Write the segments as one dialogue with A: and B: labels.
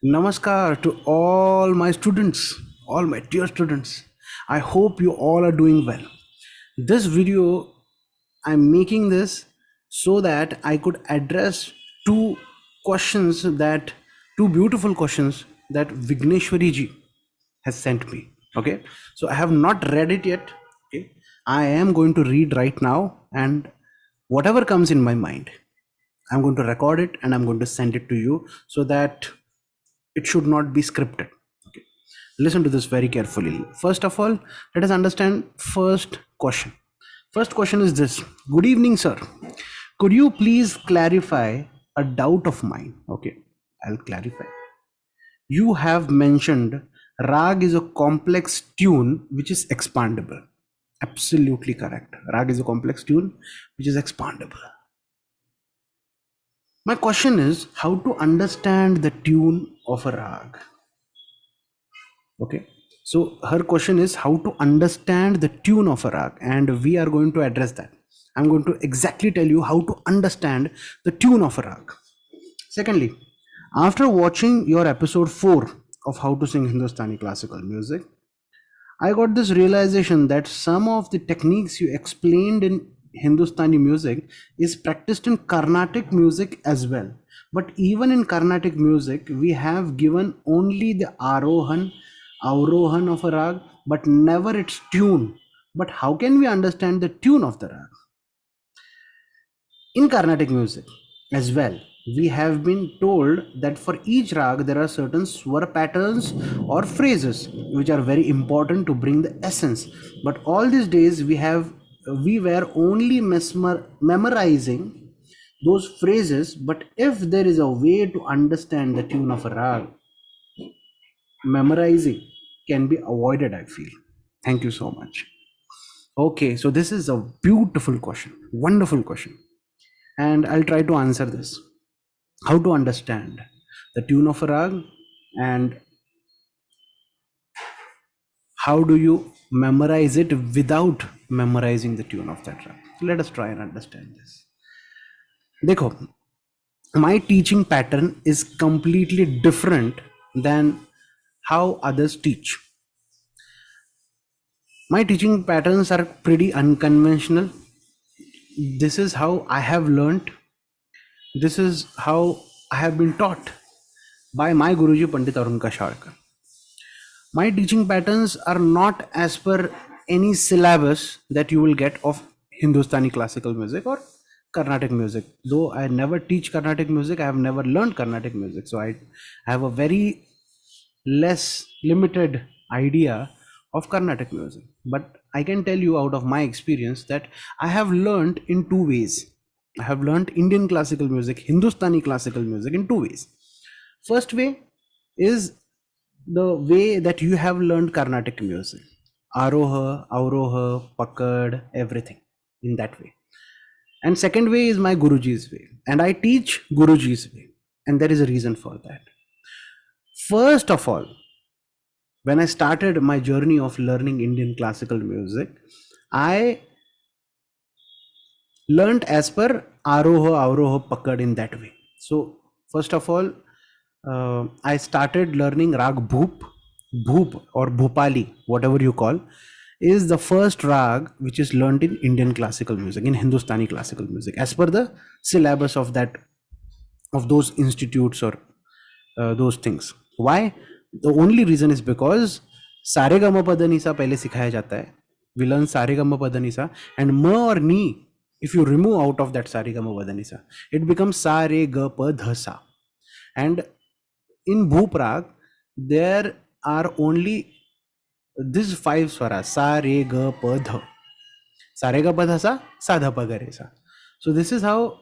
A: Namaskar to all my students, all my dear students. I hope you all are doing well. This video, I'm making this so that I could address two questions that, two beautiful questions that Vigneshwari ji has sent me. Okay, so I have not read it yet. Okay, I am going to read right now, and whatever comes in my mind, I'm going to record it and I'm going to send it to you so that it should not be scripted. Okay, listen to this very carefully. First of all, let us understand first question is this: good evening, sir, could you please clarify a doubt of mine? Okay, I'll clarify. You have mentioned Raag is a complex tune which is expandable. Absolutely correct. Raag is a complex tune which is expandable. My question is how to understand the tune of a Raag. Okay, so her question is how to understand the tune of a rag, and we are going to address that. I'm going to exactly tell you how to understand the tune of a rag. Secondly, after watching your episode 4 of how to sing Hindustani classical music, I got this realization that some of the techniques you explained in Hindustani music is practiced in Carnatic music as well. But even in Carnatic music, we have given only the Arohan, Avrohan of a rag, but never its tune. But how can we understand the tune of the rag? In Carnatic music as well, we have been told that for each rag there are certain swar patterns or phrases which are very important to bring the essence. But all these days we were only memorizing those phrases. But if there is a way to understand the tune of a rag, memorizing can be avoided, I feel. Thank you so much. Okay, so this is a beautiful question, wonderful question, and I'll try to answer this. How to understand the tune of a rag, and how do you memorize it without memorizing the tune of that rag? So let us try and understand this. Dekho, my teaching pattern is completely different than how others teach. My teaching patterns are pretty unconventional. This is how I have learned. This is how I have been taught by my Guruji Pandit Arun Kasharkar. My teaching patterns are not as per any syllabus that you will get of Hindustani classical music or Carnatic music. Though I never teach Carnatic music, I have never learned Carnatic music. So I have a very less limited idea of Carnatic music. But I can tell you out of my experience that I have learned in two ways. I have learned Indian classical music, Hindustani classical music in two ways. First way is the way that you have learned Carnatic music. Aroha, Avroha, Pakad, everything in that way. And second way is my Guruji's way. And I teach Guruji's way. And there is a reason for that. First of all, when I started my journey of learning Indian classical music, I learned as per Aroha, Avroha, Pakad in that way. So, first of all, I started learning Rag Bhoop or Bhopali, whatever you call, is the first rag which is learned in Indian classical music, in Hindustani classical music, as per the syllabus of that, of those institutes or those things. Why? The only reason is because सारे गम पदनिसा पहले सिखाया जाता है. We learn सारे गम पदनिसा, and म और नी, if you remove out of that सारे गम पदनिसा, it becomes सा रे ग प ध सा. And in Bhoop Rag, there are only these five swaras: sa, re, ga, pa, dha. Sa, re, ga, pa, dha, sa, sa, dha, pa, ga, re, sa. So this is how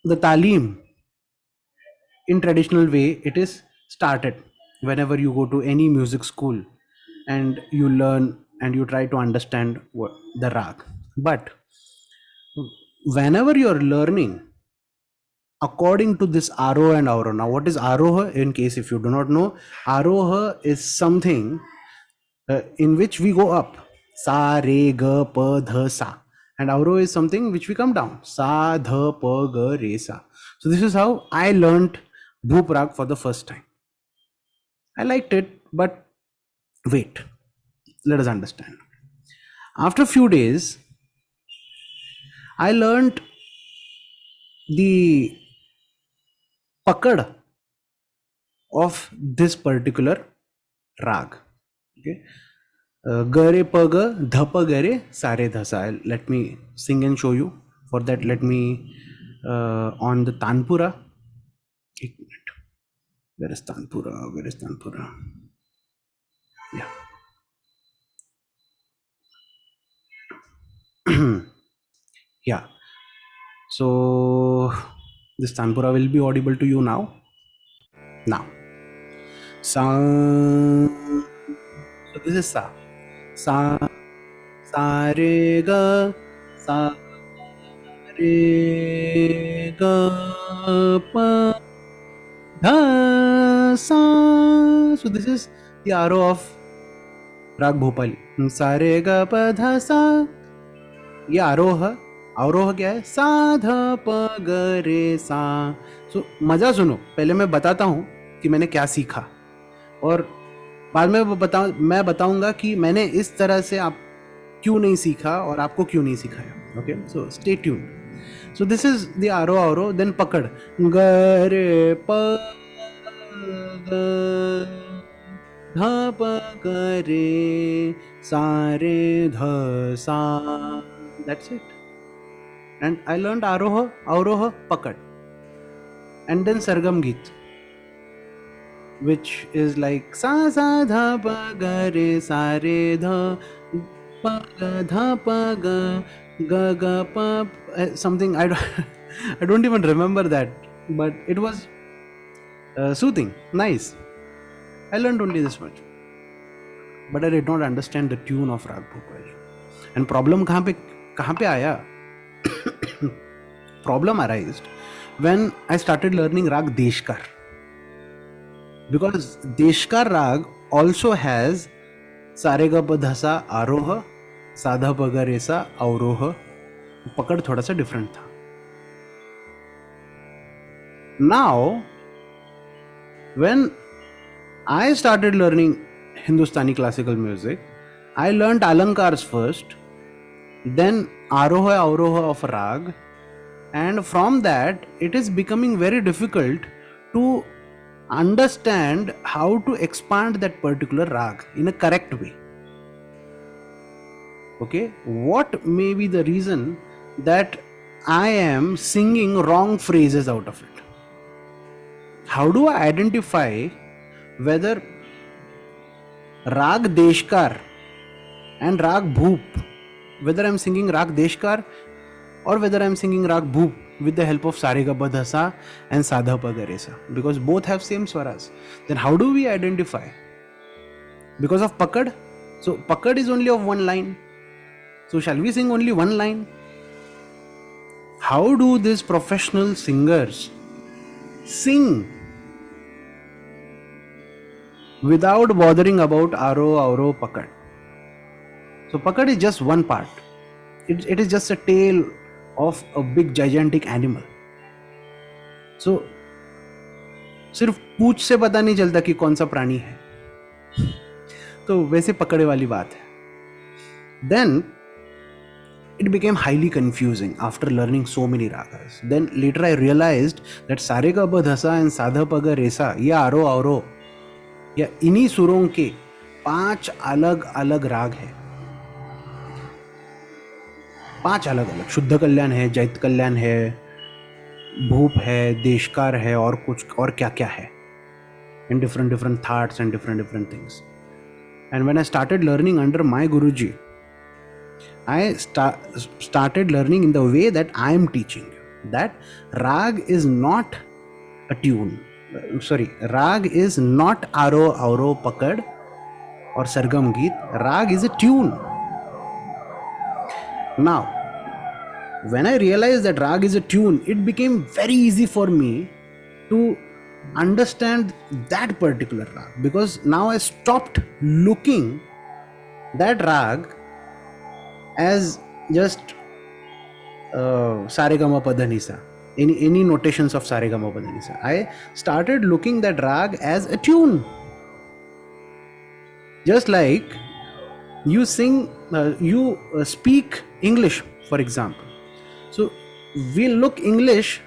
A: the talim in traditional way it is started. Whenever you go to any music school and you learn and you try to understand what the rag, but whenever you are learning according to this Aroha and Avroha. Now, what is Aroha? In case if you do not know, Aroha is something in which we go up. Sa, re, ga, pa, dha, sa. And Avroha is something which we come down. Sa, dha, pa, ga, re, sa. So this is how I learned Bhoop Raag for the first time. I liked it, but wait, let us understand. After a few days, I learned the pakad of this particular rag. Okay. Gare paga dhapa gare sare dhasa. Let me sing and show you. For that, let me on the Tanpura. एक minute. Where is Tanpura? Where is Tanpura? Yeah. Yeah. So this Tanpura will be audible to you now. Now. Sa. So this is Sa. Sa. Sa re ga. Sa re ga pa dha sa. So this is the arrow of राग भोपाली. सा रे ग प ध सा. ये आरोह. अवरोह क्या है? सा ध प ग रे सा. सो मजा सुनो. पहले मैं बताता हूँ कि मैंने क्या सीखा, और बाद में मैं बताऊंगा कि मैंने इस तरह से आप क्यों नहीं सीखा और आपको क्यों नहीं सिखाया. Okay, so stay tuned. So this is the आरो, देन पकड़. ग रे प ग ध प ग रे सा रे ध सा. That's it. And I learned aroha, avroha, pakad. And then sargam geet, which is like sa sa dha pa ga re sa re dha pa ga dha pa ga pa something. I don't even remember that, but it was soothing, nice. I learned only this much, but I did not understand the tune of Raag Bhopali. And problem kahan pe aaya? Problem arose when I started learning Raag Deshkar, because Deshkar Raag also has सारेगा पधसा आरोह, साधा पगा रेसा अवरोह. पकड़ थोड़ा सा different था. Now when I started learning Hindustani classical music, I learned alankars first, then aroha avroha of rag, and from that it is becoming very difficult to understand how to expand that particular rag in a correct way. Okay, what may be the reason that I am singing wrong phrases out of it? How do I identify whether Raag Deshkar and Raag Bhoop, whether I am singing Raag Deshkar or whether I am singing Raag Bhoop with the help of Sarega Badhasa and Sadha Pagaresa, because both have same swaras? Then how do we identify? Because of Pakad. So Pakad is only of one line. So shall we sing only one line? How do these professional singers sing without bothering about aro, auro, pakad? So pakad is just one part. It is just a tail of a big gigantic animal. So सिर्फ पूछ से पता नहीं चलता कि कौन सा प्राणी है. तो वैसे पकड़े वाली बात है. Then it became highly confusing after learning so many ragas. Then later I realized that Sarega Badhasa and Sadha Paga Resa, ये आरो आवरो, या इन्हीं सुरों के 5 अलग अलग राग है. 5 अलग अलग. शुद्ध कल्याण है, जैत कल्याण है, भूप है, देशकार है, और कुछ और क्या क्या है, in different thoughts and different things. And when I started learning under my Guruji, I started learning in the way that I am teaching you, that Raag is not a tune. Raag is not aro, auro, pakad or sargam geet. Raag is a tune. Now, when I realized that Raag is a tune, it became very easy for me to understand that particular Raag, because now I stopped looking that Raag as just Saregama Padanisa. any notations of Saregama Padanisa. I started looking that rag as a tune. Just like you sing, you speak English, for example. So we look English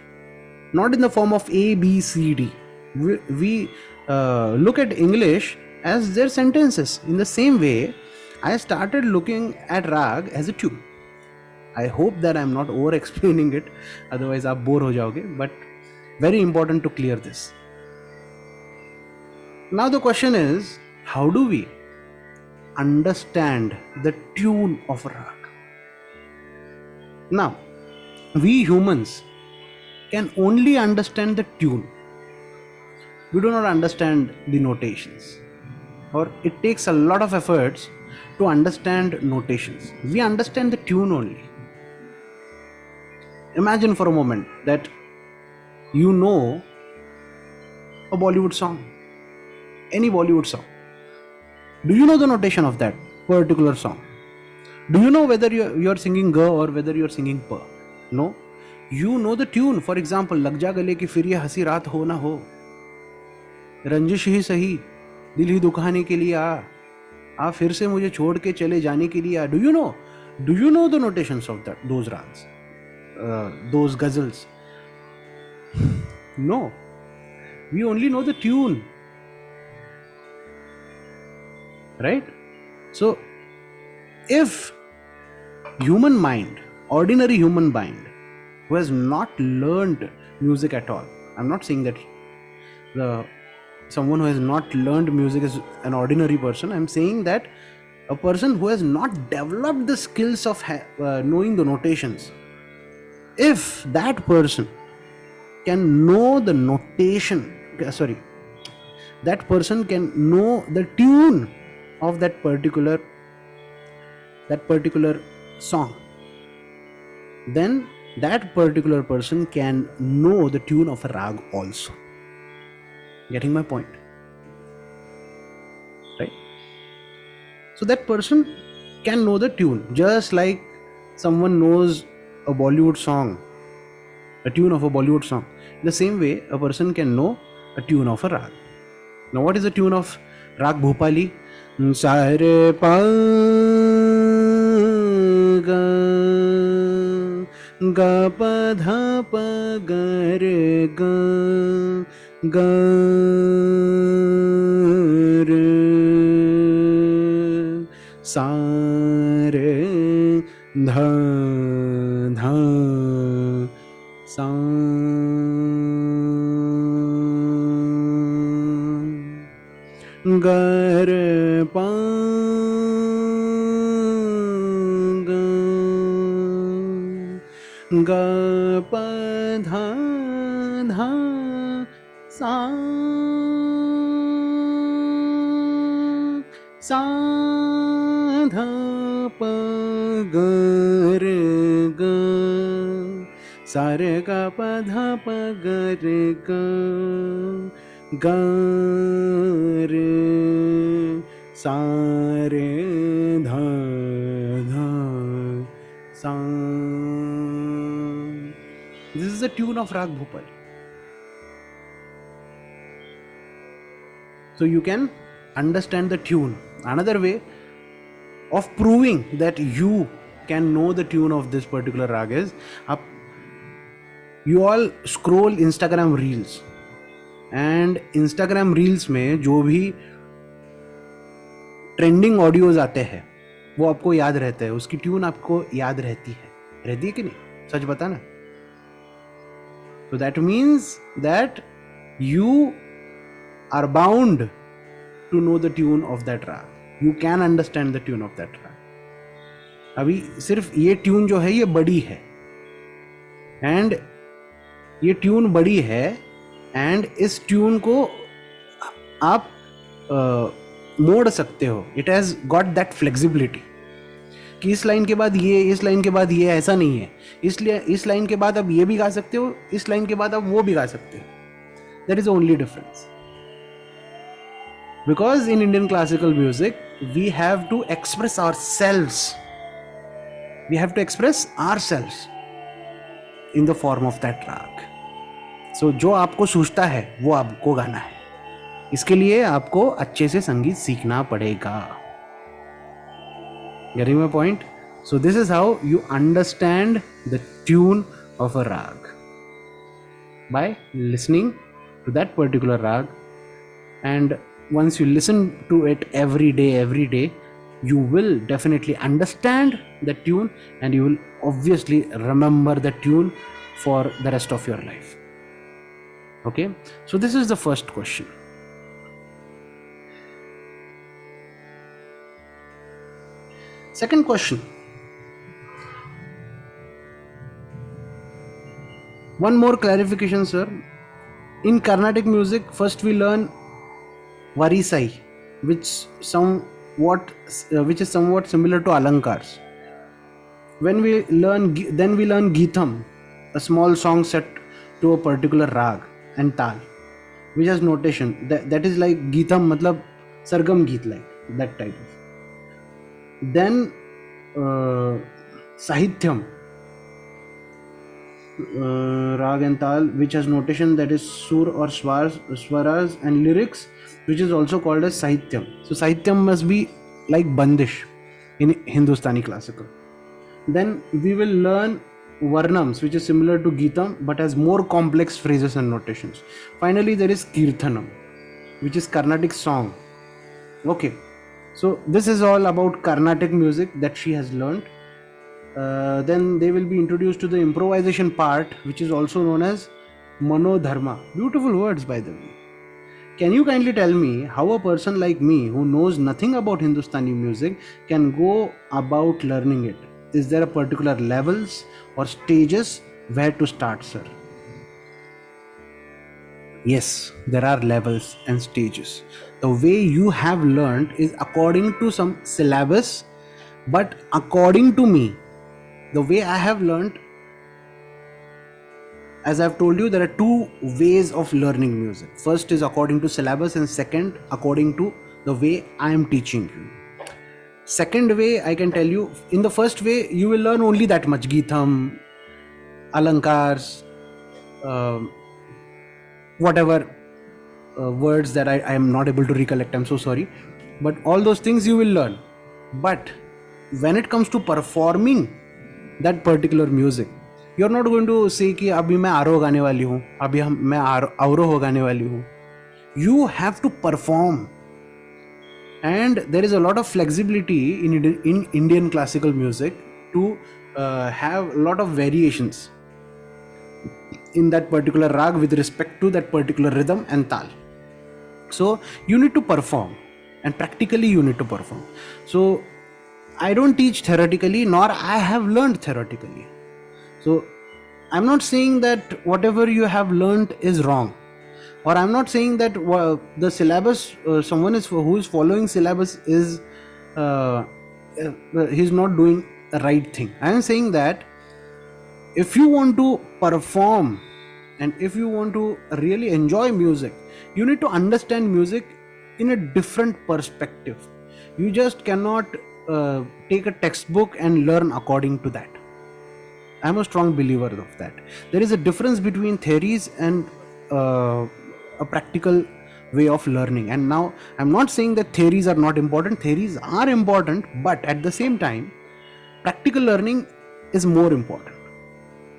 A: not in the form of A, B, C, D. We look at English as their sentences. In the same way, I started looking at rag as a tune. I hope that I'm not over explaining it, otherwise आप bore हो जाओगे. But very important to clear this. Now the question is, how do we understand the tune of a rag? Now, we humans can only understand the tune. We do not understand the notations, or it takes a lot of efforts to understand notations. We understand the tune only. Imagine for a moment that you know a Bollywood song, any Bollywood song. Do you know the notation of that particular song? Do you know whether you're singing ga or whether you're singing pa? No. You know the tune. For example, लग जा गले की फिर ये हंसी रात हो ना हो, रंजिश ही सही दिल ही दुखाने के लिए आ फिर से मुझे छोड़ के चले जाने के लिए आ. Do you know the notations of those rags, those ghazals? No. We only know the tune, right? So if human mind, ordinary human mind, who has not learned music at all, I'm not saying that someone who has not learned music is an ordinary person. I'm saying that a person who has not developed the skills of knowing the notations, if that person can know the notation, that person can know the tune of that particular song, then that particular person can know the tune of a rag also. Getting my point? Right? So that person can know the tune, just like someone knows a Bollywood song, a tune of a Bollywood song. In the same way, a person can know a tune of a rag. Now, what is the tune of Raag Bhopali? Sare pa ga ga pa dha pa ga re ga ga re sa re dha dha sa ga re pa ga pa dha dha sa dha pa ga re ga sa re ga pa dha pa ga re ga re sa re dha dha sa. This is the tune of Raag Bhopali. So you can understand the tune. Another way of proving that you can know the tune of this particular rag is, you all scroll Instagram reels, and Instagram reels में जो भी trending audios आते हैं वो आपको याद रहता है, उसकी ट्यून आपको याद रहती है कि नहीं? सच बता ना. So that means that you are bound to know the tune of that rag. You can understand the tune of that rag. अभी सिर्फ ये ट्यून जो है ये बड़ी है, एंड ये ट्यून बड़ी है, एंड इस ट्यून को आप मोड़ सकते हो. It has got that flexibility कि इस लाइन के बाद ये, इस लाइन के बाद ये, ऐसा नहीं है. इसलिए इस लाइन के बाद आप ये भी गा सकते हो, इस लाइन के बाद आप वो भी गा सकते हो. That is only difference. Because in Indian classical music, we have to express ourselves. We have to express ourselves. in the form of that rag. So जो आपको सूझता है वो आपको गाना है. इसके लिए आपको अच्छे से संगीत सीखना पड़ेगा. Getting my point? So this is how you understand the tune of a rag, by listening to that particular rag. And once you listen to it every day, you will definitely understand the tune, and you will obviously remember the tune for the rest of your life. Okay, so this is the first question. Second question. One more clarification, sir. In Carnatic music, first we learn Varisai, which is somewhat similar to Alankars. When we learn, then we learn Geetham, a small song set to a particular rag and tal, which has notation. That is like Geetham, matlab Sargam Geet, like that type of. Then Sahithyam, Raag and Tal, which has notation, that is Sur or Swaras, and lyrics, which is also called as Sahityam. So Sahityam must be like Bandish in Hindustani classical. Then we will learn Varnams, which is similar to Geetam but has more complex phrases and notations. Finally, there is Kirtanam, which is Carnatic song. Okay, so this is all about Carnatic music that she has learned. Then they will be introduced to the improvisation part, which is also known as Manodharma. Beautiful words, by the way. Can you kindly tell me how a person like me, who knows nothing about Hindustani music, can go about learning it? Is there a particular levels or stages where to start, sir? Yes, there are levels and stages. The way you have learned is according to some syllabus, but according to me, the way I have learned, as I've told you, there are two ways of learning music. First is according to syllabus, and second according to the way I am teaching you. Second way, I can tell you, in the first way, you will learn only that much: Geetham, Alankars, whatever words that I am not able to recollect, I'm so sorry. But all those things you will learn. But when it comes to performing that particular music, you're not going to say कि अभी मैं आरोह गाने वाली हूँ, अभी मैं अवरोह गाने वाली हूँ. You have to perform, and there is a lot of flexibility in Indian classical music to have a lot of variations in that particular rag with respect to that particular rhythm and tal. So you need to perform, and practically you need to perform. So I don't teach theoretically, nor I have learned theoretically. So I'm not saying that whatever you have learned is wrong, or I'm not saying that the syllabus, someone who is following syllabus is he's not doing the right thing. I am saying that if you want to perform and if you want to really enjoy music, you need to understand music in a different perspective. You just cannot take a textbook and learn according to that. I'm a strong believer of that. There is a difference between theories and a practical way of learning. And now I'm not saying that theories are not important. Theories are important, but at the same time, practical learning is more important.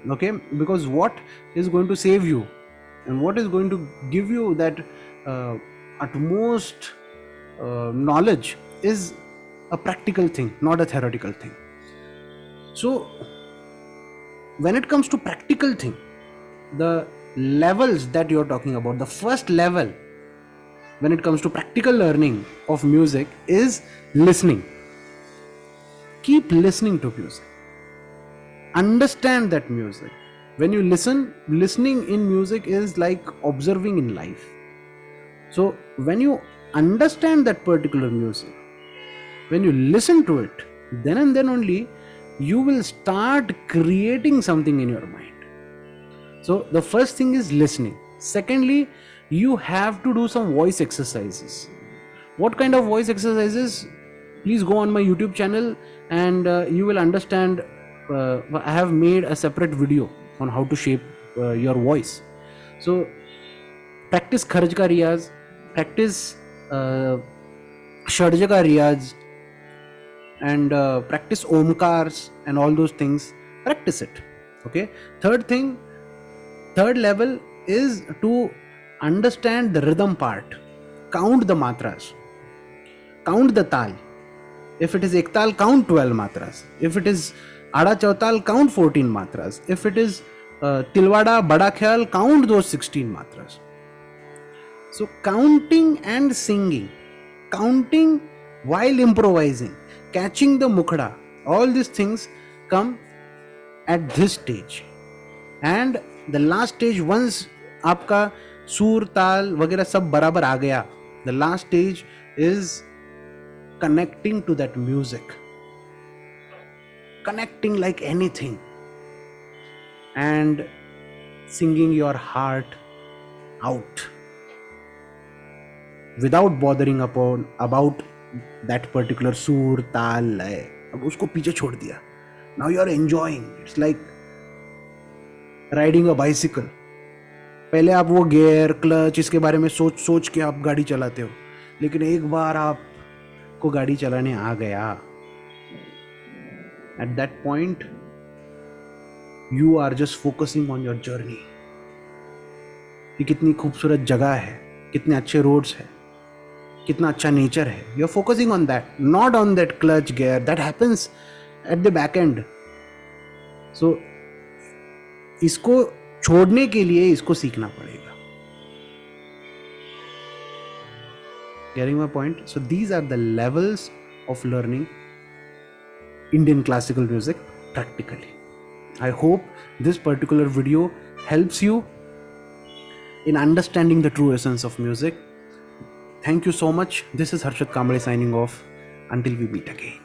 A: Okay, because what is going to save you and what is going to give you that utmost knowledge is a practical thing, not a theoretical thing. So when it comes to practical thing, the levels that you're talking about, the first level when it comes to practical learning of music is listening. Keep listening to music. Understand that music. When you listen, listening in music is like observing in life. So when you understand that particular music, when you listen to it, then and then only you will start creating something in your mind. So the first thing is listening. Secondly, you have to do some voice exercises. What kind of voice exercises? Please go on my YouTube channel and you will understand. I have made a separate video on how to shape your voice. So practice kharj ka riyaz, practice sharja ka riyaz, and practice omkars and all those things. Practice it. Okay. Third level is to understand the rhythm part. Count the matras, count the tal. If it is ektal, count 12 matras. If it is ada chautal, count 14 matras. If it is tilwada bada khyal, count those 16 matras. So counting and singing, counting while improvising, catching the mukhda, all these things come at this stage. And the last stage, once आपका सूर ताल वगैरह सब बराबर आ गया, the last stage is connecting to that music, connecting like anything, and singing your heart out without bothering about that particular sur tal lay. अब उसको पीछे छोड़ दिया. Now you are enjoying. It's like riding a bicycle. पहले आप वो gear clutch इसके बारे में सोच के आप गाड़ी चलाते हो, लेकिन एक बार आपको गाड़ी चलाने आ गया, at that point you are just focusing on your journey. कि कितनी खूबसूरत जगह है, कितने अच्छे रोड्स है, कितना अच्छा नेचर है. You are focusing on that, not on that clutch gear. That happens at the back end. So इसको छोड़ने के लिए इसको सीखना पड़ेगा. Getting my point? So these are the levels of learning Indian classical music practically. I hope this particular video helps you in understanding the true essence of music. Thank you so much. This is Harshad Kamble signing off. Until we meet again.